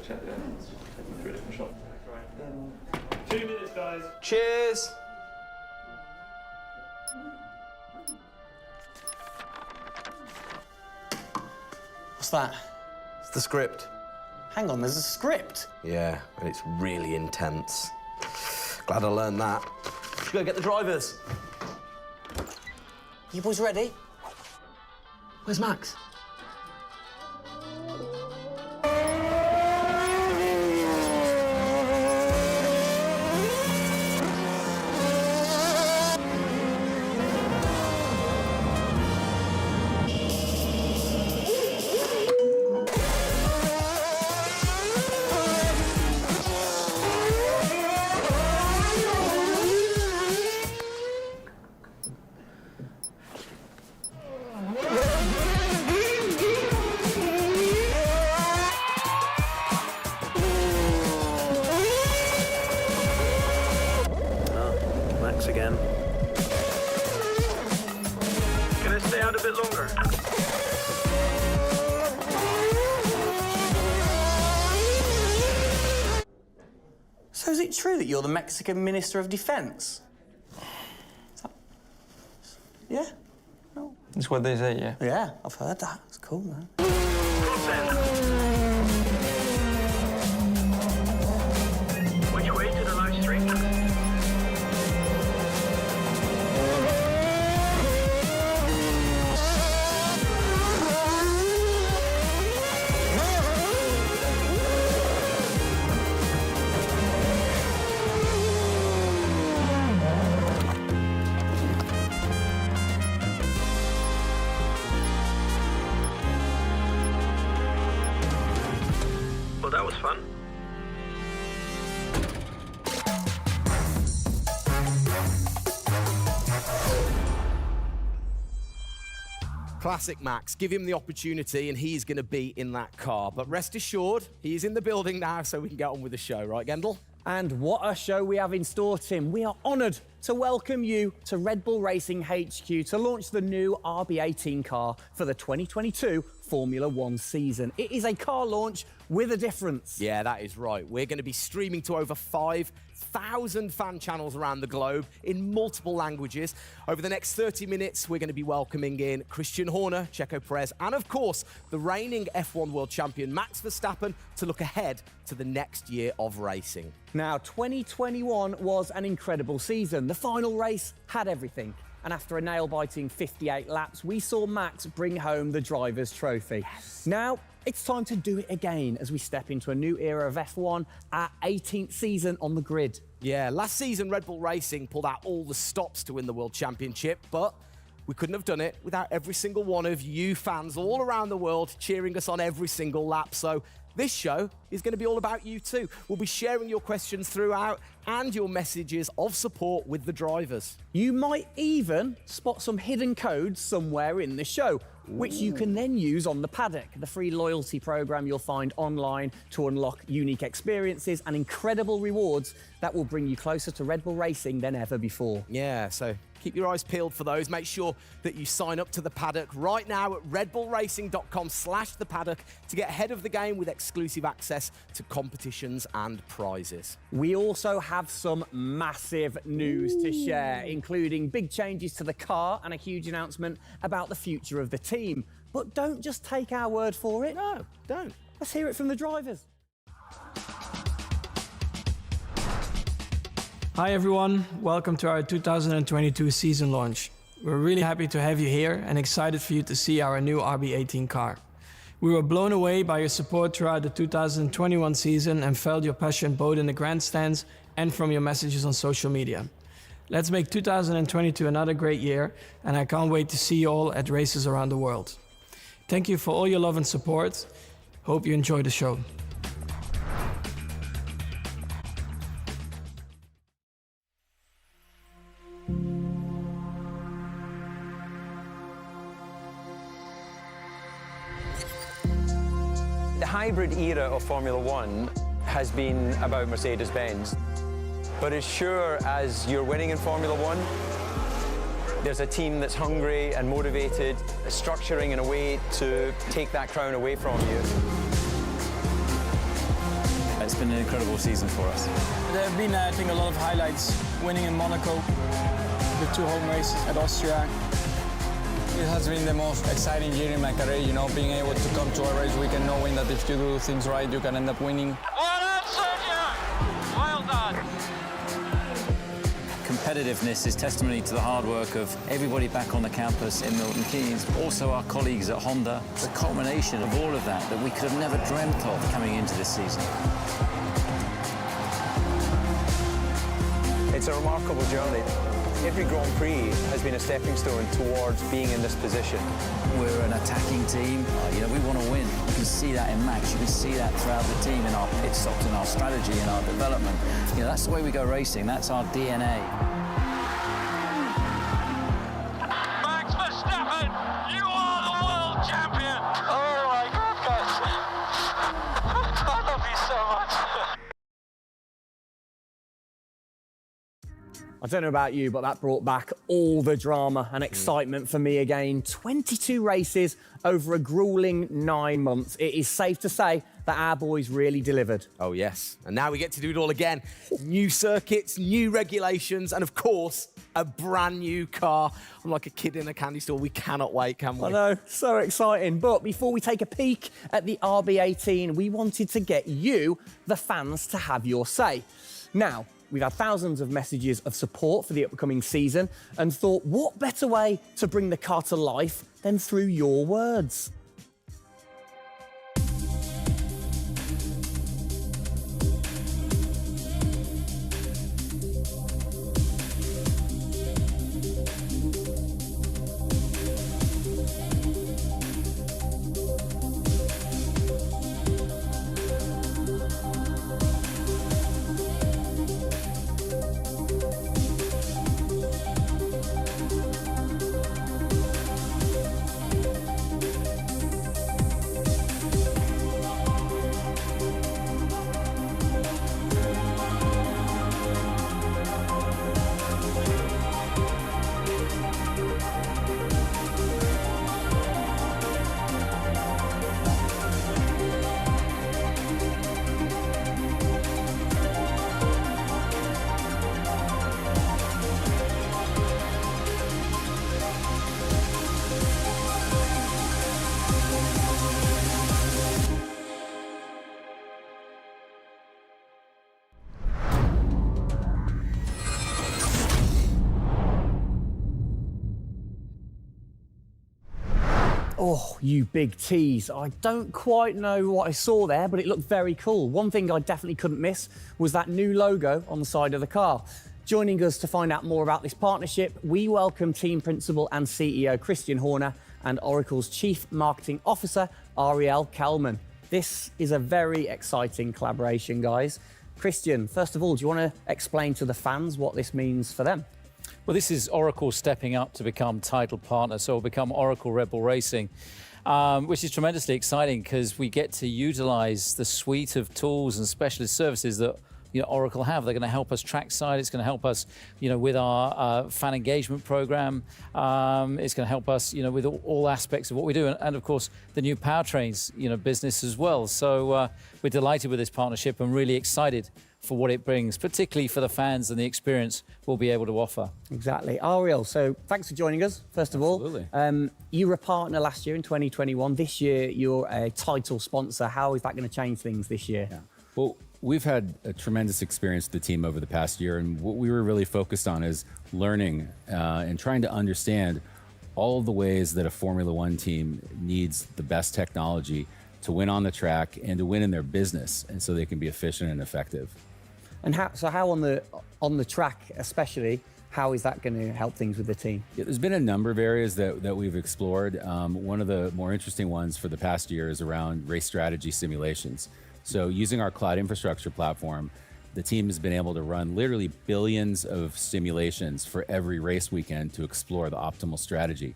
check the onions. Take them through a different shop. Right. 2 minutes, guys. Cheers. What's that? It's the script. Hang on, there's a script? Yeah, and it's really intense. Glad I learned that. Should go get the drivers. You boys ready? Where's Max? Again. Can I stay out a bit longer? So is it true that you're the Mexican Minister of Defense? Yeah? No. That's what they say, yeah. Yeah, I've heard that. It's cool, man. Which way to the live stream? That was fun. Classic Max. Give him the opportunity and he's going to be in that car. But rest assured, he's in the building now so we can get on with the show. Right, Gendel? And what a show we have in store, Tim. We are honoured to welcome you to Red Bull Racing HQ to launch the new RB18 car for the 2022 Formula One season. It is a car launch with a difference. Yeah, that is right. We're going to be streaming to over 5,000 fan channels around the globe in multiple languages. Over the next 30 minutes, we're going to be welcoming in Christian Horner, Checo Perez, and of course, the reigning F1 world champion Max Verstappen to look ahead to the next year of racing. Now, 2021 was an incredible season. The final race had everything. And after a nail-biting 58 laps, we saw Max bring home the Drivers' Trophy. Yes. Now, it's time to do it again as we step into a new era of F1, our 18th season on the grid. Yeah, last season Red Bull Racing pulled out all the stops to win the World Championship, but we couldn't have done it without every single one of you fans all around the world cheering us on every single lap. So this show is going to be all about you too. We'll be sharing your questions throughout and your messages of support with the drivers. You might even spot some hidden codes somewhere in the show, which you can then use on the paddock, the free loyalty program you'll find online to unlock unique experiences and incredible rewards that will bring you closer to Red Bull Racing than ever before. Yeah, so keep your eyes peeled for those. Make sure that you sign up to the paddock right now at redbullracing.com/thepaddock to get ahead of the game with exclusive access to competitions and prizes. We also have some massive news to share, including big changes to the car and a huge announcement about the future of the team. But don't just take our word for it. No, don't. Let's hear it from the drivers. Hi everyone, welcome to our 2022 season launch. We're really happy to have you here and excited for you to see our new RB18 car. We were blown away by your support throughout the 2021 season and felt your passion both in the grandstands and from your messages on social media. Let's make 2022 another great year, and I can't wait to see you all at races around the world. Thank you for all your love and support. Hope you enjoy the show. The hybrid era of Formula One has been about Mercedes-Benz. But as sure as you're winning in Formula One, there's a team that's hungry and motivated, structuring in a way to take that crown away from you. It's been an incredible season for us. There have been, I think, a lot of highlights. Winning in Monaco, the 2 home races at Austria. It has been the most exciting year in my career, you know, being able to come to a race weekend knowing that if you do things right, you can end up winning. Well done, Sergio! Well done! Competitiveness is testimony to the hard work of everybody back on the campus in Milton Keynes, also our colleagues at Honda. The culmination of all of that we could have never dreamt of coming into this season. It's a remarkable journey. Every Grand Prix has been a stepping stone towards being in this position. We're an attacking team. You know, we want to win. You can see that in Max. You can see that throughout the team in our pit stops, in our strategy, in our development. You know, that's the way we go racing. That's our DNA. Max Verstappen, you are the world champion! Oh my goodness! I love you so much. I don't know about you, but that brought back all the drama and excitement for me again. 22 races over a grueling 9 months. It is safe to say that our boys really delivered. Oh, yes. And now we get to do it all again. New circuits, new regulations, and of course, a brand new car. I'm like a kid in a candy store. We cannot wait, can we? I know, so exciting. But before we take a peek at the RB18, we wanted to get you, the fans, to have your say. Now, we've had thousands of messages of support for the upcoming season and thought, what better way to bring the car to life than through your words? Oh, you big tease. I don't quite know what I saw there, but it looked very cool. One thing I definitely couldn't miss was that new logo on the side of the car. Joining us to find out more about this partnership, we welcome Team Principal and CEO Christian Horner and Oracle's Chief Marketing Officer, Ariel Kelman. This is a very exciting collaboration, guys. Christian, first of all, do you want to explain to the fans what this means for them? Well, this is Oracle stepping up to become title partner, so it'll become Oracle Red Bull Racing, which is tremendously exciting because we get to utilize the suite of tools and specialist services that Oracle have. They're going to help us trackside. It's going to help us, with our fan engagement program. It's going to help us, with all aspects of what we do, and of course the new powertrains, business as well. So we're delighted with this partnership and really excited for what it brings, particularly for the fans and the experience we'll be able to offer. Exactly. Ariel, so thanks for joining us, first of all. Absolutely. You were a partner last year in 2021. This year, you're a title sponsor. How is that going to change things this year? Yeah. Well, we've had a tremendous experience with the team over the past year, and what we were really focused on is learning and trying to understand all of the ways that a Formula One team needs the best technology to win on the track and to win in their business, and so they can be efficient and effective. And how on the track, especially, how is that going to help things with the team? Yeah, there's been a number of areas that we've explored. One of the more interesting ones for the past year is around race strategy simulations. So using our cloud infrastructure platform, the team has been able to run literally billions of simulations for every race weekend to explore the optimal strategy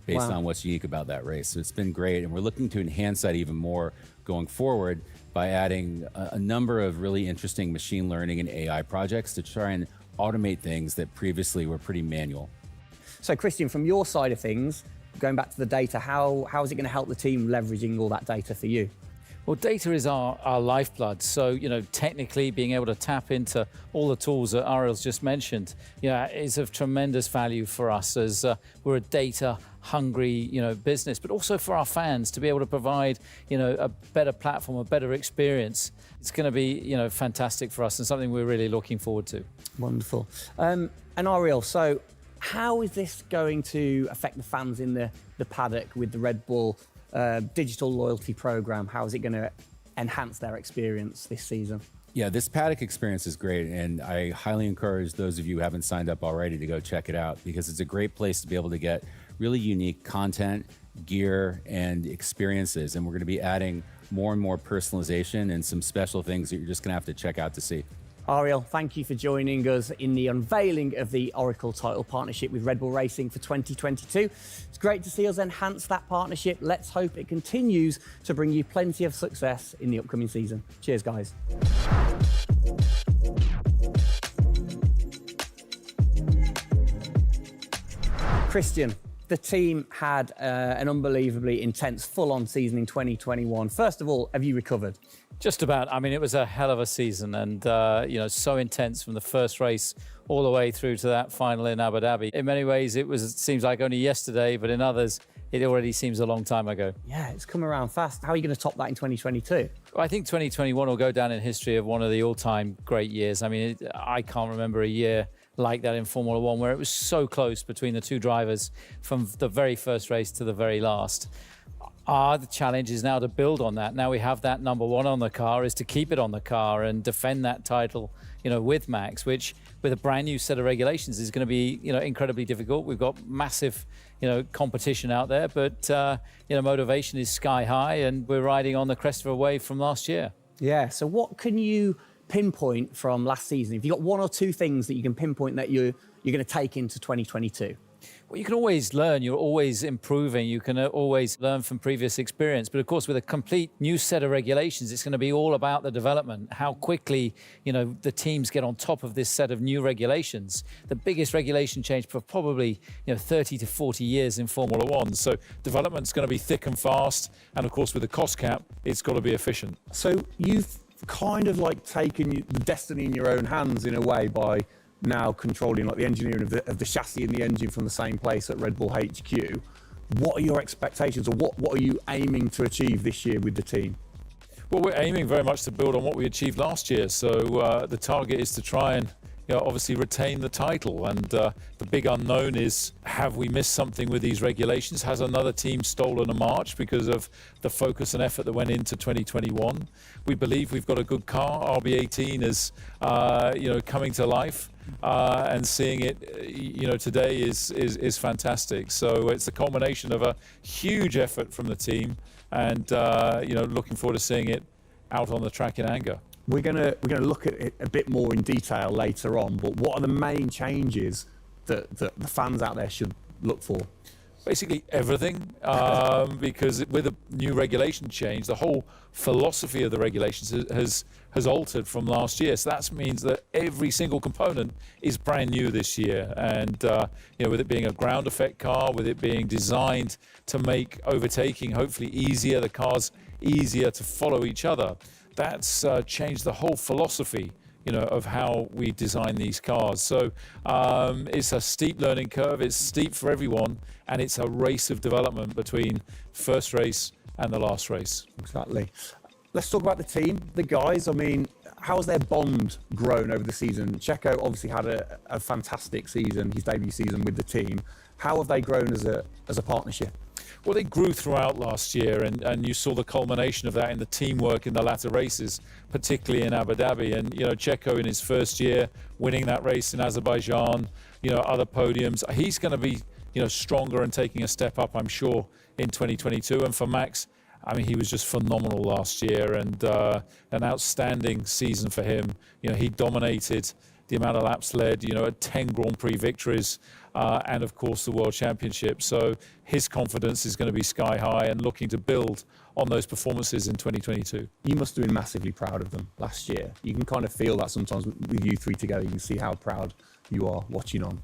based on what's unique about that race. So it's been great, and we're looking to enhance that even more going forward by adding a number of really interesting machine learning and AI projects to try and automate things that previously were pretty manual. So Christian, from your side of things, going back to the data, how is it going to help the team leveraging all that data for you? Well, data is our lifeblood. So, technically being able to tap into all the tools that Ariel's just mentioned, is of tremendous value for us as we're a data-hungry, business, but also for our fans to be able to provide, a better platform, a better experience. It's going to be, fantastic for us and something we're really looking forward to. Wonderful. And Ariel, so how is this going to affect the fans in the paddock with the Red Bull digital loyalty program? How is it going to enhance their experience this season? Yeah, this paddock experience is great, and I highly encourage those of you who haven't signed up already to go check it out, because it's a great place to be able to get really unique content, gear, and experiences. And we're going to be adding more and more personalization and some special things that you're just going to have to check out to see. Ariel, thank you for joining us in the unveiling of the Oracle title partnership with Red Bull Racing for 2022. It's great to see us enhance that partnership. Let's hope it continues to bring you plenty of success in the upcoming season. Cheers, guys. Christian, the team had an unbelievably intense, full-on season in 2021. First of all, have you recovered? Just about. I mean, it was a hell of a season, and so intense from the first race all the way through to that final in Abu Dhabi. In many ways, it seems like only yesterday, but in others, it already seems a long time ago. Yeah, it's come around fast. How are you going to top that in 2022? Well, I think 2021 will go down in history of one of the all-time great years. I mean, I can't remember a year like that in Formula One, where it was so close between the two drivers from the very first race to the very last. The challenge is now to build on that. Now we have that number one on the car, is to keep it on the car and defend that title, with Max, which with a brand new set of regulations is going to be, incredibly difficult. We've got massive, competition out there, but, motivation is sky high, and we're riding on the crest of a wave from last year. Yeah, so what can you pinpoint from last season? If you've got one or two things that you can pinpoint that you're going to take into 2022? Well, you can always learn. You're always improving. You can always learn from previous experience. But of course, with a complete new set of regulations, it's going to be all about the development, how quickly, the teams get on top of this set of new regulations. The biggest regulation change for probably, 30 to 40 years in Formula One. So development's going to be thick and fast. And of course, with the cost cap, it's got to be efficient. So you've kind of like taken the destiny in your own hands in a way by now controlling like the engineering of the chassis and the engine from the same place at Red Bull HQ. What are your expectations, or what are you aiming to achieve this year with the team? Well, we're aiming very much to build on what we achieved last year. So the target is to try and obviously retain the title. And the big unknown is, have we missed something with these regulations? Has another team stolen a march because of the focus and effort that went into 2021? We believe we've got a good car. RB18 is, coming to life. And seeing it, today is fantastic. So it's a culmination of a huge effort from the team, and looking forward to seeing it out on the track in anger. We're gonna look at it a bit more in detail later on. But what are the main changes that the fans out there should look for? Basically everything, because with a new regulation change, the whole philosophy of the regulations has altered from last year. So that means that every single component is brand new this year. And with it being a ground effect car, with it being designed to make overtaking hopefully easier, the cars easier to follow each other, that's changed the whole philosophy of how we design these cars. So it's a steep learning curve. It's steep for everyone, and it's a race of development between first race and the last race. Exactly. Let's talk about the team, the guys. I mean, how's their bond grown over the season? Checo obviously had a fantastic season, his debut season with the team. How have they grown as a partnership? Well, they grew throughout last year, and you saw the culmination of that in the teamwork in the latter races, particularly in Abu Dhabi. And, Checo in his first year, winning that race in Azerbaijan, other podiums. He's going to be, stronger and taking a step up, I'm sure, in 2022. And for Max, I mean, he was just phenomenal last year, and an outstanding season for him. He dominated the amount of laps led, 10 Grand Prix victories, and of course the World Championship. So his confidence is going to be sky high and looking to build on those performances in 2022. You must have been massively proud of them last year. You can kind of feel that sometimes with you three together. You can see how proud you are watching on.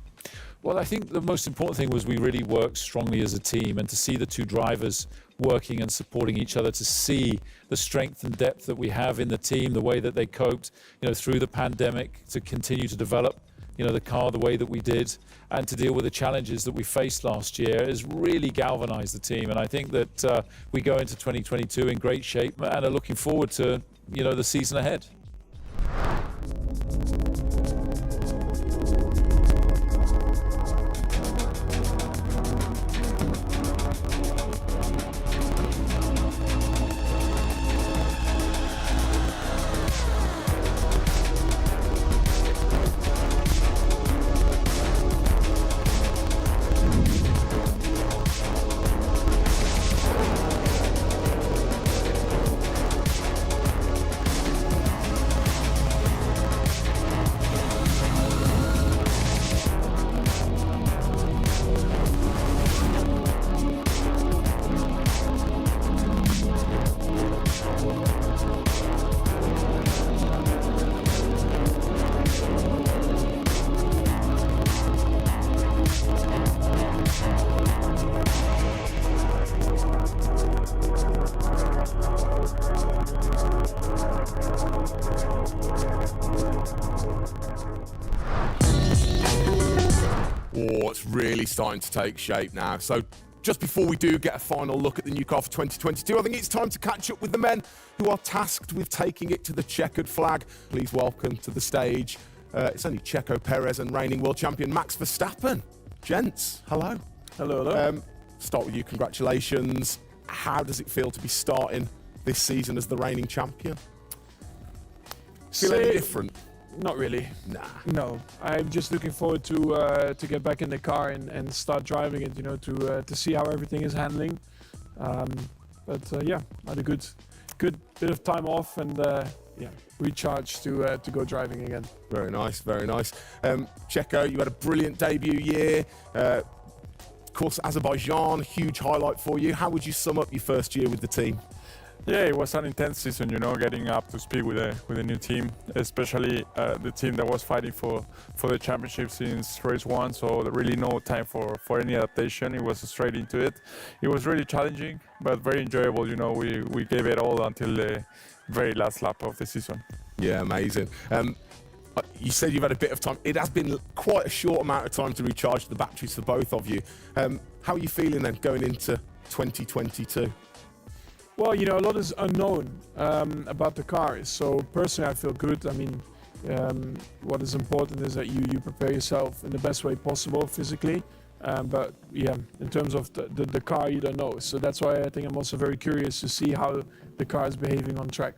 Well, I think the most important thing was we really worked strongly as a team, and to see the two drivers working and supporting each other, to see the strength and depth that we have in the team, the way that they coped, through the pandemic, to continue to develop, the car the way that we did, and to deal with the challenges that we faced last year, has really galvanized the team. And I think that we go into 2022 in great shape and are looking forward to, the season ahead. Oh, it's really starting to take shape now. So just before we do get a final look at the new car for 2022, I think it's time to catch up with the men who are tasked with taking it to the checkered flag. Please welcome to the stage, it's only Checo Perez and reigning world champion Max Verstappen. Gents, hello. Hello, hello. Start with you, congratulations. How does it feel to be starting this season as the reigning champion? Feel any different? Not really. Nah. No, I'm just looking forward to get back in the car and start driving it. To see how everything is handling. Yeah, I had a good bit of time off and recharge to go driving again. Very nice, very nice. Checo, you had a brilliant debut year. Of course, Azerbaijan, huge highlight for you. How would you sum up your first year with the team? Yeah, it was an intense season, getting up to speed with a new team, especially the team that was fighting for the championship since race one. So there really no time for any adaptation. It was straight into it. It was really challenging, but very enjoyable. We gave it all until the very last lap of the season. Yeah, amazing. You said you've had a bit of time. It has been quite a short amount of time to recharge the batteries for both of you. How are you feeling then going into 2022? Well, a lot is unknown about the car. So personally, I feel good. I mean, what is important is that you prepare yourself in the best way possible physically. But yeah, in terms of the car, you don't know. So that's why I think I'm also very curious to see how the car is behaving on track.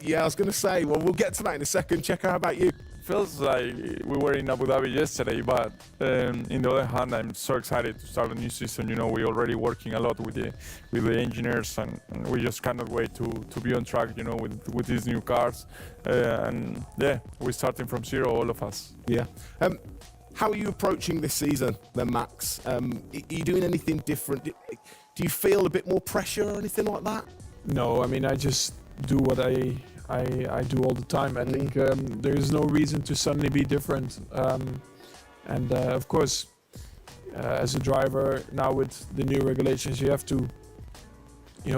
Yeah, I was going to say, well, we'll get to that in a second. Checo, how about you? Feels like we were in Abu Dhabi yesterday, but in the other hand, I'm so excited to start a new season. You know, we're already working a lot with the engineers, and we just cannot wait to be on track. You know, with these new cars, and yeah, we're starting from zero, all of us. Yeah. How are you approaching this season, then, Max? Are you doing anything different? Do you feel a bit more pressure or anything like that? No, I mean, I just do what I do all the time. I think there is no reason to suddenly be different. And of course, as a driver now with the new regulations, you have to,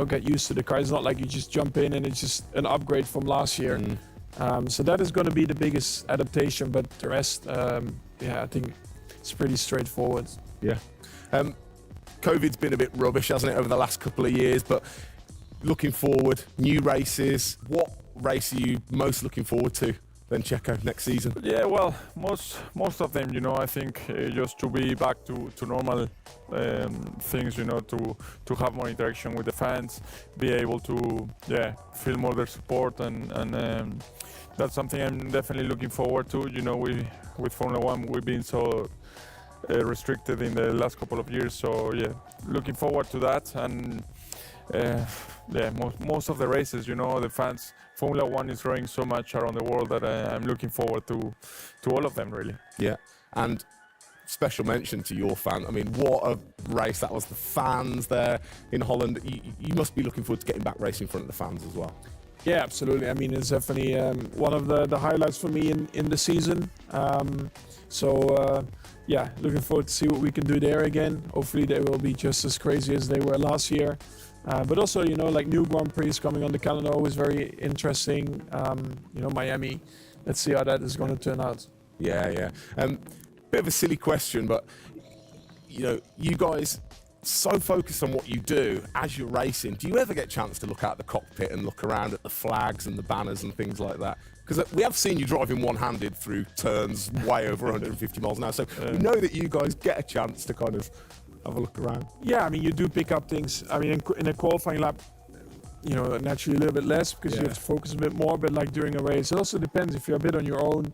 get used to the car. It's not like you just jump in and it's just an upgrade from last year. So that is going to be the biggest adaptation. But the rest, I think it's pretty straightforward. Yeah. COVID's been a bit rubbish, hasn't it, over the last couple of years? But looking forward, new races. What race are you most looking forward to then, Checo, next season? Yeah, well, most of them, I think just to be back to normal things, to have more interaction with the fans, be able to, feel more their support, and that's something I'm definitely looking forward to. With Formula One, we've been so restricted in the last couple of years, so yeah, looking forward to that. And most of the races, the fans, Formula One is growing so much around the world that I'm looking forward to all of them, really. Yeah, and special mention to your fan. I mean, what a race that was. The fans there in Holland. You must be looking forward to getting back racing in front of the fans as well. Yeah, absolutely. I mean, it's definitely one of the highlights for me in the season. Looking forward to see what we can do there again. Hopefully they will be just as crazy as they were last year. But also, like new Grand Prix coming on the calendar, always very interesting. Miami. Let's see how that is going to turn out. Yeah. Bit of a silly question, but you guys so focused on what you do as you're racing. Do you ever get a chance to look out the cockpit and look around at the flags and the banners and things like that? Because we have seen you driving one-handed through turns way over 150 miles an hour. So we know that you guys get a chance to kind of have a look around. Yeah, I mean, you do pick up things. I mean, in a qualifying lap, naturally a little bit less because you have to focus a bit more. But like during a race, it also depends. If you're a bit on your own,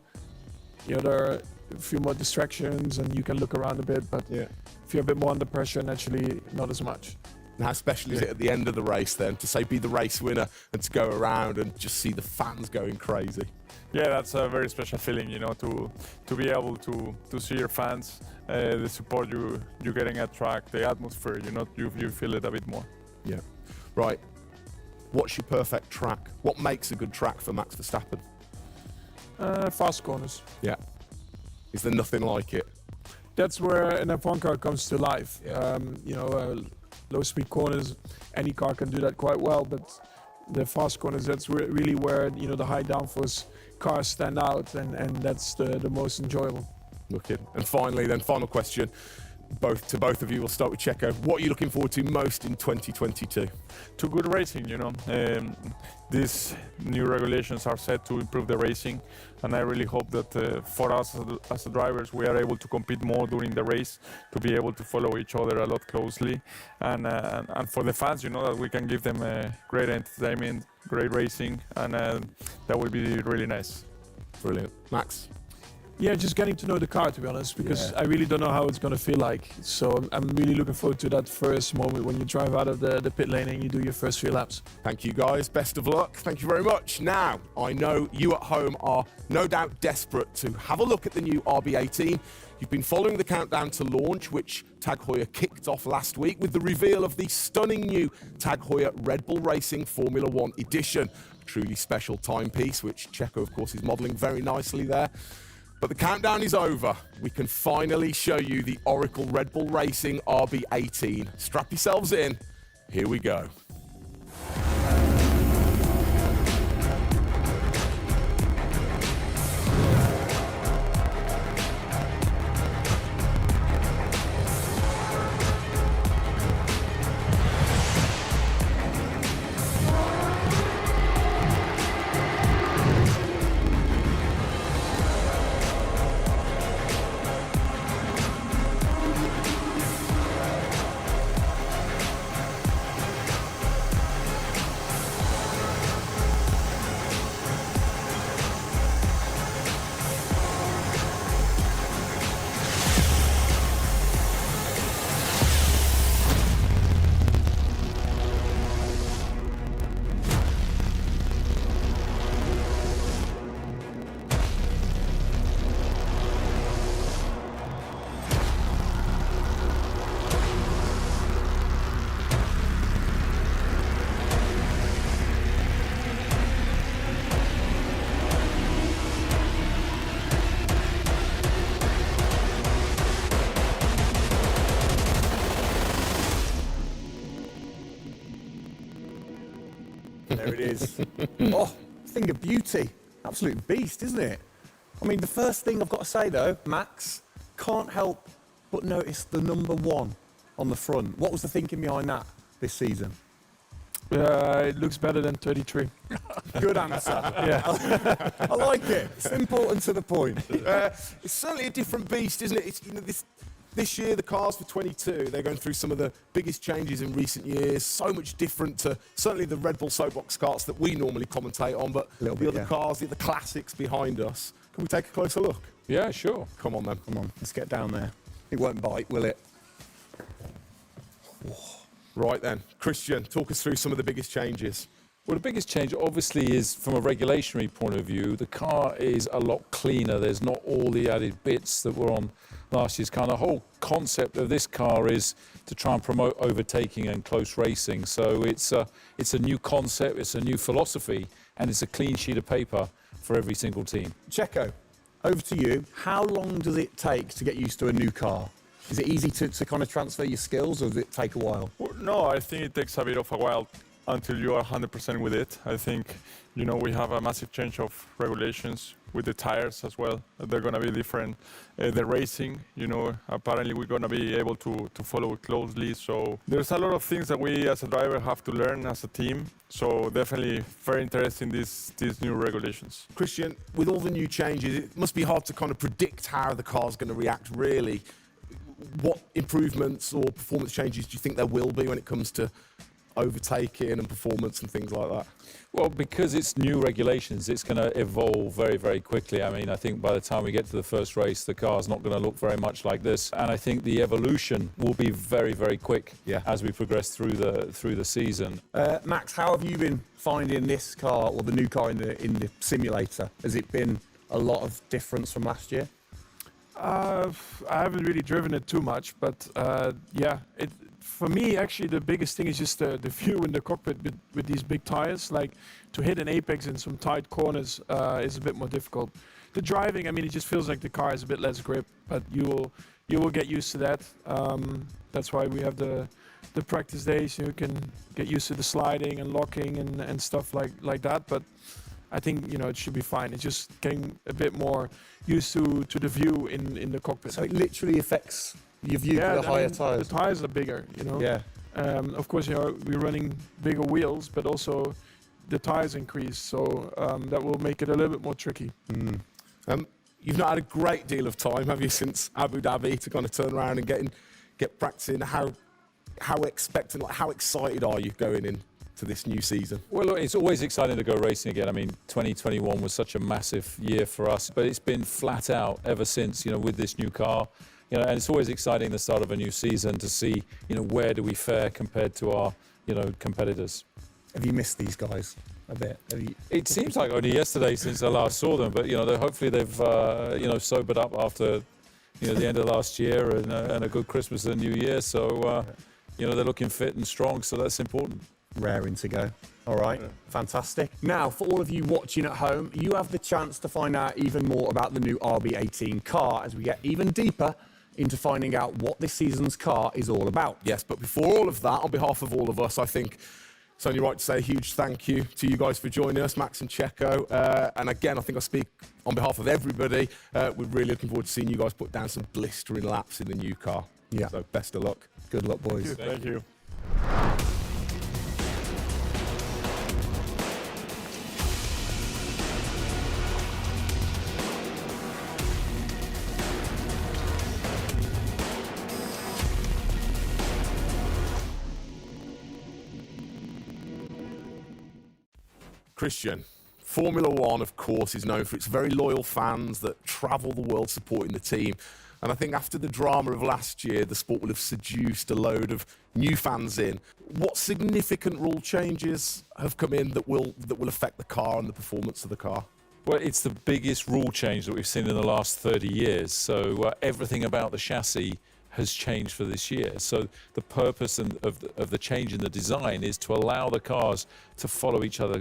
there are a few more distractions and you can look around a bit. But if you're a bit more under pressure, naturally not as much. And how special is it at the end of the race then to say be the race winner and to go around and just see the fans going crazy? Yeah, that's a very special feeling, to be able to see your fans, the support you're getting at track, the atmosphere, you feel it a bit more. Yeah. Right. What's your perfect track? What makes a good track for Max Verstappen? Fast corners. Yeah. Is there nothing like it? That's where an F1 car comes to life. Yeah. Low-speed corners, any car can do that quite well, but the fast corners, that's really where the high downforce cars stand out, and that's the most enjoyable. Wicked. And finally, then, final question, both of you. We'll start with Checo. What are you looking forward to most in 2022? To good racing, These new regulations are set to improve the racing, and I really hope that for us as drivers, we are able to compete more during the race, to be able to follow each other a lot closely, and for the fans, that we can give them great entertainment, great racing, and that will be really nice. Brilliant. Max? Yeah, just getting to know the car, to be honest, because I really don't know how it's going to feel like. So I'm really looking forward to that first moment when you drive out of the pit lane and you do your first few laps. Thank you, guys. Best of luck. Thank you very much. Now, I know you at home are no doubt desperate to have a look at the new RB18. You've been following the countdown to launch, which Tag Heuer kicked off last week with the reveal of the stunning new Tag Heuer Red Bull Racing Formula One edition. A truly special timepiece, which Checo, of course, is modelling very nicely there. But the countdown is over. We can finally show you the Oracle Red Bull Racing RB18. Strap yourselves in. Here we go. There it is. Oh, thing of beauty. Absolute beast, isn't it? I mean, the first thing I've got to say, though, Max, can't help but notice the number 1 on the front. What was the thinking behind that this season? It looks better than 33. Good answer. Yeah. I like it. Simple and to the point. It's certainly a different beast, isn't it? It's, this year, the cars for 22, they're going through some of the biggest changes in recent years. So much different to certainly the Red Bull Soapbox karts that we normally commentate on, but the other cars, the classics behind us. Can we take a closer look? Yeah, sure. Come on, then. Come on, let's get down there. It won't bite, will it? Right then, Christian, talk us through some of the biggest changes. Well, the biggest change obviously is from a regulatory point of view. The car is a lot cleaner. There's not all the added bits that were on last year's car. And the whole concept of this car is to try and promote overtaking and close racing. So it's a new concept, it's a new philosophy, and it's a clean sheet of paper for every single team. Checo, over to you. How long does it take to get used to a new car? Is it easy to kind of transfer your skills, or does it take a while? Well, no, I think it takes a bit of a while until you are 100% with it. I think, we have a massive change of regulations with the tires as well. They're going to be different. The racing, apparently we're going to be able to follow it closely. So there's a lot of things that we as a driver have to learn as a team. So definitely very interesting, these new regulations. Christian, with all the new changes, it must be hard to kind of predict how the car's going to react, really. What improvements or performance changes do you think there will be when it comes to overtaking and performance and things like that? Well, because it's new regulations, it's going to evolve very, very quickly. I mean, I think by the time we get to the first race, the car's not going to look very much like this. And I think the evolution will be very, very quick as we progress through the season. Max, how have you been finding this car, or the new car in the simulator? Has it been a lot of difference from last year? I haven't really driven it too much, but for me, actually, the biggest thing is just the view in the cockpit with these big tires. Like, to hit an apex in some tight corners is a bit more difficult. The driving, I mean, it just feels like the car has a bit less grip, but you will get used to that. That's why we have the practice days. You can get used to the sliding and locking and stuff like that. But I think it should be fine. It's just getting a bit more used to the view in the cockpit. So it literally affects your view with the higher tires. The tires are bigger, Yeah. Of course, we're running bigger wheels, but also the tires increase, so that will make it a little bit more tricky. You've not had a great deal of time, have you, since Abu Dhabi to kind of turn around and get practicing? How expectant, how excited are you going in to this new season? Well, look, it's always exciting to go racing again. I mean, 2021 was such a massive year for us, but it's been flat out ever since, with this new car. And it's always exciting the start of a new season to see, where do we fare compared to our, competitors. Have you missed these guys a bit? It seems like only yesterday since I last saw them, but hopefully they've sobered up after the end of last year and a good Christmas and New Year. So they're looking fit and strong, so that's important. Raring to go. All right, fantastic. Now, for all of you watching at home, you have the chance to find out even more about the new RB18 car as we get even deeper into finding out what this season's car is all about. Yes, but before all of that, on behalf of all of us, I think it's only right to say a huge thank you to you guys for joining us, Max and Checo. And again, I think I speak on behalf of everybody. We're really looking forward to seeing you guys put down some blistering laps in the new car. Yeah. So best of luck. Good luck, boys. Thank you. Christian, Formula One, of course, is known for its very loyal fans that travel the world supporting the team. And I think after the drama of last year, the sport will have seduced a load of new fans in. What significant rule changes have come in that will affect the car and the performance of the car? Well, it's the biggest rule change that we've seen in the last 30 years. So everything about the chassis has changed for this year. So the purpose of the change in the design is to allow the cars to follow each other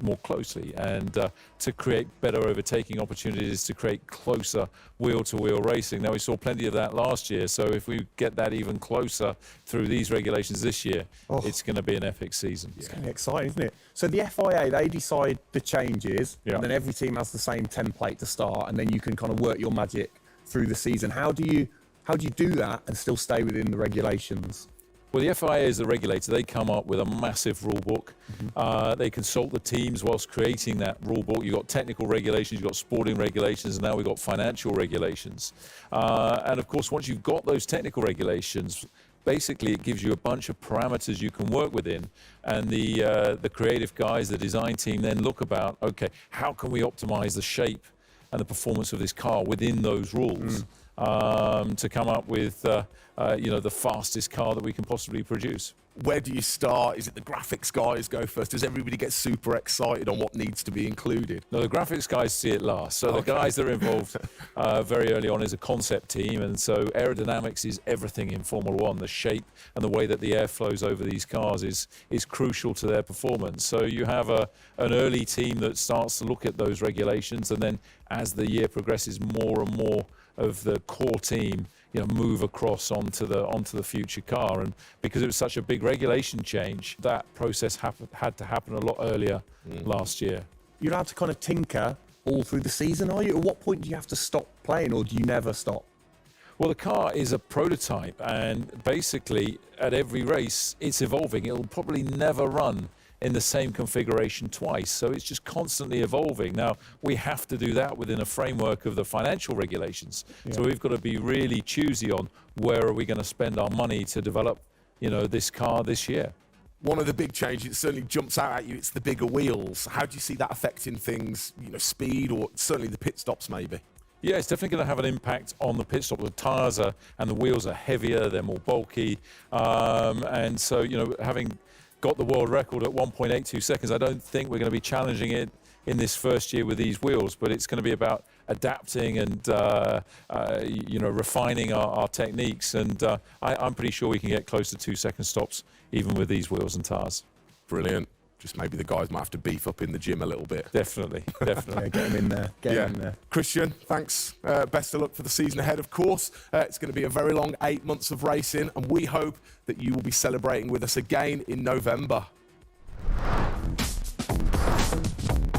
more closely and to create better overtaking opportunities, to create closer wheel-to-wheel racing. Now, we saw plenty of that last year, so if we get that even closer through these regulations this year, it's going to be an epic season. It's going to be exciting, isn't it? So the FIA, they decide the changes, and then every team has the same template to start, and then you can kind of work your magic through the season. How do you do that and still stay within the regulations? Well, the FIA is the regulator. They come up with a massive rule book. They consult the teams whilst creating that rule book. You've got technical regulations, you've got sporting regulations, and now we've got financial regulations. And of course, once you've got those technical regulations, basically it gives you a bunch of parameters you can work within. And the creative guys, the design team then look about, okay, how can we optimize the shape and the performance of this car within those rules to come up with the fastest car that we can possibly produce. Where do you start? Is it the graphics guys go first? Does everybody get super excited on what needs to be included? No, the graphics guys see it last. So the guys that are involved very early on is a concept team, and so aerodynamics is everything in Formula One. The shape and the way that the air flows over these cars is crucial to their performance. So you have an early team that starts to look at those regulations, and then as the year progresses, more and more of the core team move across onto the future car. And because it was such a big regulation change, that process had to happen a lot earlier last year. You're allowed to kind of tinker all through the season, are you? At what point do you have to stop playing, or do you never stop? Well, the car is a prototype, and basically at every race it's evolving. It'll probably never run in the same configuration twice, so it's just constantly evolving. Now, we have to do that within a framework of the financial regulations. So we've got to be really choosy on where are we going to spend our money to develop, this car this year. One of the big changes that certainly jumps out at you, it's the bigger wheels. How do you see that affecting things, speed, or certainly the pit stops maybe? Yeah, it's definitely going to have an impact on the pit stop. The tyres and the wheels are heavier, they're more bulky, and so, having got the world record at 1.82 seconds, I don't think we're going to be challenging it in this first year with these wheels, but it's going to be about adapting and refining our techniques, and I'm pretty sure we can get close to 2 second stops even with these wheels and tyres. Brilliant. Just maybe the guys might have to beef up in the gym a little bit. Definitely. Yeah, get them in there. Get them in there. Christian, thanks. Best of luck for the season ahead, of course. It's going to be a very long 8 months of racing, and we hope that you will be celebrating with us again in November.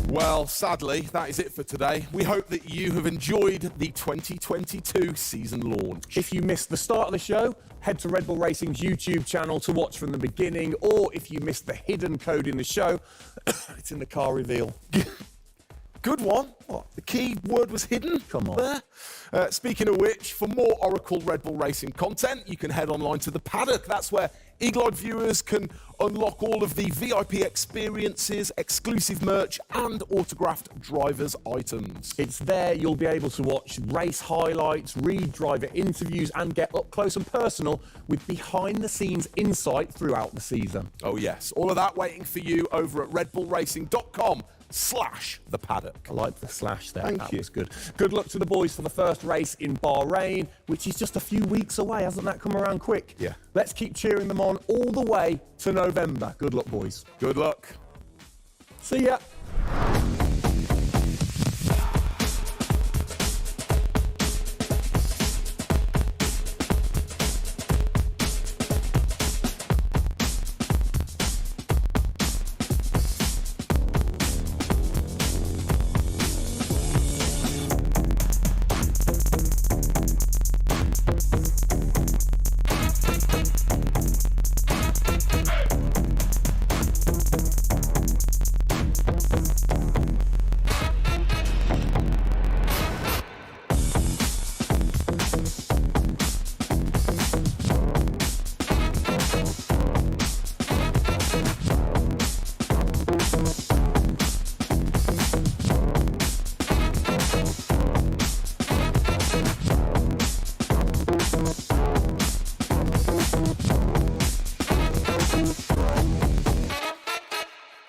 Well, sadly, that is it for today. We hope that you have enjoyed the 2022 season launch. If you missed the start of the show, head to Red Bull Racing's YouTube channel to watch from the beginning, or if you missed the hidden code in the show, it's in the car reveal. Good one. What? The key word was hidden? Come on. Speaking of which, for more Oracle Red Bull Racing content, you can head online to the paddock. That's where Eagle-eyed viewers can unlock all of the VIP experiences, exclusive merch, and autographed drivers' items. It's there you'll be able to watch race highlights, read driver interviews, and get up close and personal with behind-the-scenes insight throughout the season. Oh yes, all of that waiting for you over at redbullracing.com/the paddock. I like the slash there. Thank that you. was good. Good luck to the boys for the first race in Bahrain, which is just a few weeks away. Hasn't that come around quick? Yeah. Let's keep cheering them on all the way to November. Good luck, boys. Good luck. See ya.